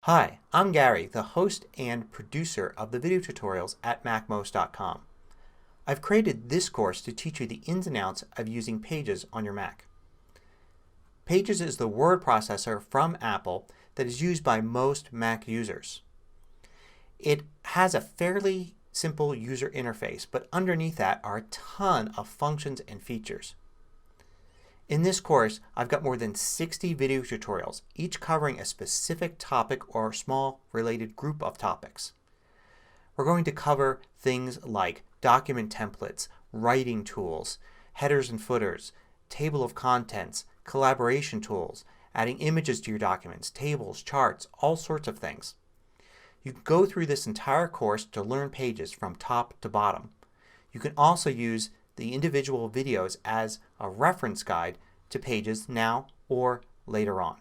Hi, I'm Gary, the host and producer of the video tutorials at MacMost.com. I've created this course to teach you the ins and outs of using Pages on your Mac. Pages is the word processor from Apple that is used by most Mac users. It has a fairly simple user interface, but underneath that are a ton of functions and features. In this course I've got more than 60 video tutorials, each covering a specific topic or small related group of topics. We're going to cover things like document templates, writing tools, headers and footers, table of contents, collaboration tools, adding images to your documents, tables, charts, all sorts of things. You can go through this entire course to learn Pages from top to bottom. You can also use the individual videos as a reference guide to Pages now or later on.